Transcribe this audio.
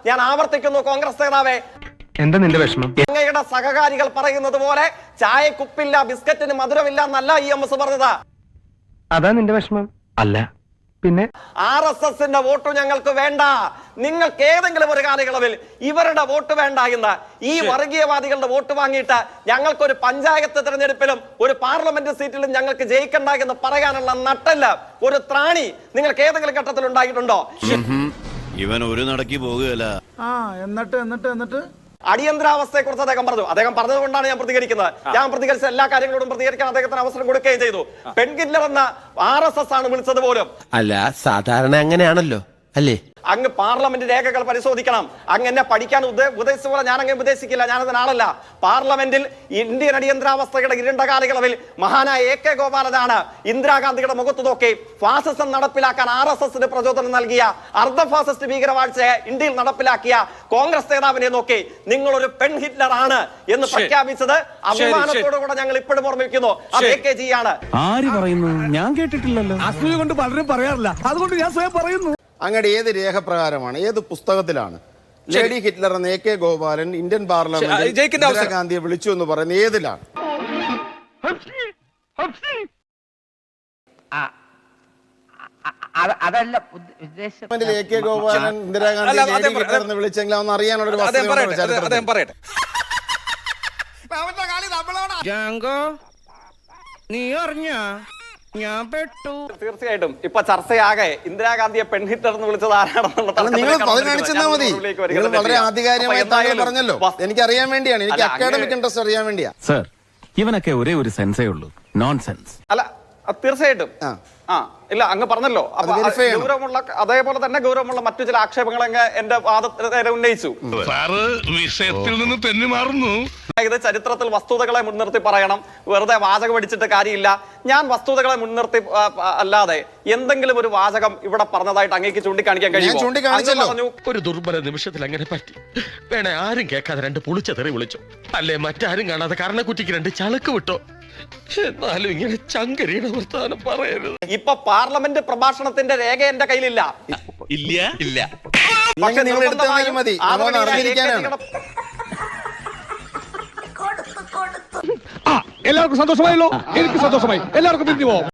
ഞാൻ ആവർത്തിക്കുന്നു കോൺഗ്രസ് നേതാവേ, എന്താ നിന്റെ വിഷമം? അങ്ങയുടെ സഹകാരികൾ പറയുന്നത് പോലെ ചായക്കുപ്പില്ല ബിസ്ക്കറ്റിന് മധുരമില്ല എന്നല്ല EMS പറഞ്ഞത്. അതാ നിന്റെ വിഷമം? അല്ല പിന്നെ RSSന്റെ വോട്ട് ഞങ്ങൾക്ക് വേണ്ട. നിങ്ങൾക്ക് ഏതെങ്കിലും ഒരു കാലയളവിൽ ഇവരുടെ വോട്ട് വേണ്ട എന്ന് ഈ വർഗീയവാദികളുടെ വോട്ട് വാങ്ങിയിട്ട് ഞങ്ങൾക്കൊരു പഞ്ചായത്ത് തെരഞ്ഞെടുപ്പിലും ഒരു പാർലമെന്റ് സീറ്റിലും ഞങ്ങൾക്ക് ജയിക്കണ്ട എന്ന് പറയാനുള്ള നട്ടല്ല, ഒരു ത്രാണി നിങ്ങൾക്ക് ഏതെങ്കിലും ഘട്ടത്തിൽ ഉണ്ടായിട്ടുണ്ടോ? ഇവൻ ഒരു നടക്കി പോകുകയല്ല. എന്നിട്ട് അടിയന്തരാവസ്ഥയെ കുറിച്ച് അദ്ദേഹം പറഞ്ഞതുകൊണ്ടാണ് ഞാൻ പ്രതികരിക്കുന്നത്. ഞാൻ പ്രതികരിച്ച എല്ലാ കാര്യങ്ങളോടും പ്രതികരിക്കാൻ അദ്ദേഹത്തിന് അവസരം കൊടുക്കുകയും ചെയ്തു. പെൺകില്ലർ എന്ന RSS ആണ് വിളിച്ചത് പോലും. അല്ല, സാധാരണ അങ്ങനെയാണല്ലോ അല്ലേ? അങ്ങ് പാർലമെന്റ് രേഖകൾ പരിശോധിക്കണം. അങ്ങ് എന്നെ പഠിക്കാൻ ഉദ്ദേശിച്ച പോലെ ഞാൻ അങ്ങ് ഉപദേശിക്കില്ല, ഞാനതിനാളല്ല. പാർലമെന്റിൽ ഇന്ത്യൻ അടിയന്തരാവസ്ഥയുടെ ഇരുണ്ട കാലയളവിൽ മഹാനായ AK ഗോപാലനാണ് ഇന്ദിരാഗാന്ധിയുടെ മുഖത്ത് നോക്കി ഫാസിസം നടപ്പിലാക്കാൻ RSSന് പ്രചോദനം നൽകിയ, അർദ്ധ ഫാസിസ്റ്റ് ഭീകരവാഴ്ചയെ ഇന്ത്യയിൽ നടപ്പിലാക്കിയ കോൺഗ്രസ് നേതാവിനെ നോക്കി നിങ്ങൾ ഒരു പെൺ ഹിറ്റ്ലർ ആണ് എന്ന് പ്രഖ്യാപിച്ചത് അഭിമാനത്തോടുകൂടെ ഞങ്ങൾ ഇപ്പോഴും ഓർമ്മിക്കുന്നു. അത് AKG ആണ്. ആര് പറയുന്നു? ഞാൻ കേട്ടിട്ടില്ലല്ലോ. അസൂയ കൊണ്ട് പലരും പറയാറില്ല, അതുകൊണ്ട് ഞാൻ സ്വയം പറയുന്നു. അങ്ങയുടെ ഏത് രേഖപ്രകാരമാണ്, ഏത് പുസ്തകത്തിലാണ് ലേഡി ഹിറ്റ്ലർ എന്ന AK ഗോപാലൻ ഇന്ത്യൻ പാർലമെന്റിൽ ഇന്ദിരാഗാന്ധിയെ വിളിച്ചു എന്ന് പറയുന്നത്? ഏതിലാണ്? അതല്ല ഉദ്ദേശം. AK ഗോപാലൻ ഇന്ദിരാഗാന്ധിയെ ലേഡി ഹിറ്റ്ലർ എന്ന് വിളിച്ചെങ്കിൽ ഒന്ന് അറിയാനുള്ള ഒരു വസ്തുത പറയട്ടെ. നീ അറിഞ്ഞ ഞാൻ പെട്ടു. തീർച്ചയായിട്ടും ഇപ്പൊ ചർച്ചയാകെ ഇന്ദിരാഗാന്ധിയെ പെൺഹിറ്റർ എന്ന് വിളിച്ചത് ആരാണെന്നുള്ള നിങ്ങൾ കാണിച്ചാൽ മതി. നിങ്ങൾ വളരെ ആധികാരികമായി താങ്കൾ പറഞ്ഞല്ലോ. എനിക്ക് അറിയാൻ വേണ്ടിയാണ്, എനിക്ക് അക്കാഡമിക് ഇൻട്രസ്റ്റ് അറിയാൻ വേണ്ടിയാ. സർ, ഇവനൊക്കെ ഒരേ ഒരു സെൻസേ ഉള്ളൂ, നോൺസെൻസ്. അല്ല തീർച്ചയായിട്ടും ഇല്ല, അങ്ങ് പറഞ്ഞല്ലോ. ഗൗരവമുള്ള അതേപോലെ തന്നെ ഗൗരവമുള്ള മറ്റു ചില ആക്ഷേപങ്ങൾ എന്റെ വാദത്തിന് ഉന്നയിച്ചു. വിഷയത്തിൽ നിന്ന് തെന്നി മാറുന്നു. ഇത് ചരിത്രത്തിൽ വസ്തുതകളെ മുൻനിർത്തി പറയണം, വെറുതെ വാചകം അടിച്ചിട്ട് കാര്യമില്ല. ഞാൻ വസ്തുതകളെ മുൻനിർത്തി അല്ലാതെ എന്തെങ്കിലും ഒരു വാചകം ഇവിടെ പറഞ്ഞതായിട്ട് അങ്ങേക്ക് ചൂണ്ടിക്കാണിക്കാൻ കഴിയുമോ? ഒരു ദുർബല നിമിഷത്തിൽ അങ്ങനെ പറ്റി. വേണേ ആരും കേൾക്കാതെ രണ്ട് പുളിച്ച തെറി വിളിച്ചു, അല്ലേ മറ്റാരും കാണാതെ കർണക്കുറ്റിക്ക് രണ്ട് ചളുക്ക് വിട്ടോ. എന്നാലും ഇങ്ങനെ ചങ്കരിയുടെ വർത്താനം പറയരുത്. ഇപ്പൊ പാർലമെന്റ് പ്രഭാഷണത്തിന്റെ രേഖ എന്റെ കയ്യിലില്ല. പക്ഷെ നിങ്ങൾ എടുത്താൽ മതി, എല്ലാവർക്കും സന്തോഷമായല്ലോ. എനിക്ക് സന്തോഷമായി. എല്ലാവർക്കും പിരിഞ്ഞു പോവാം.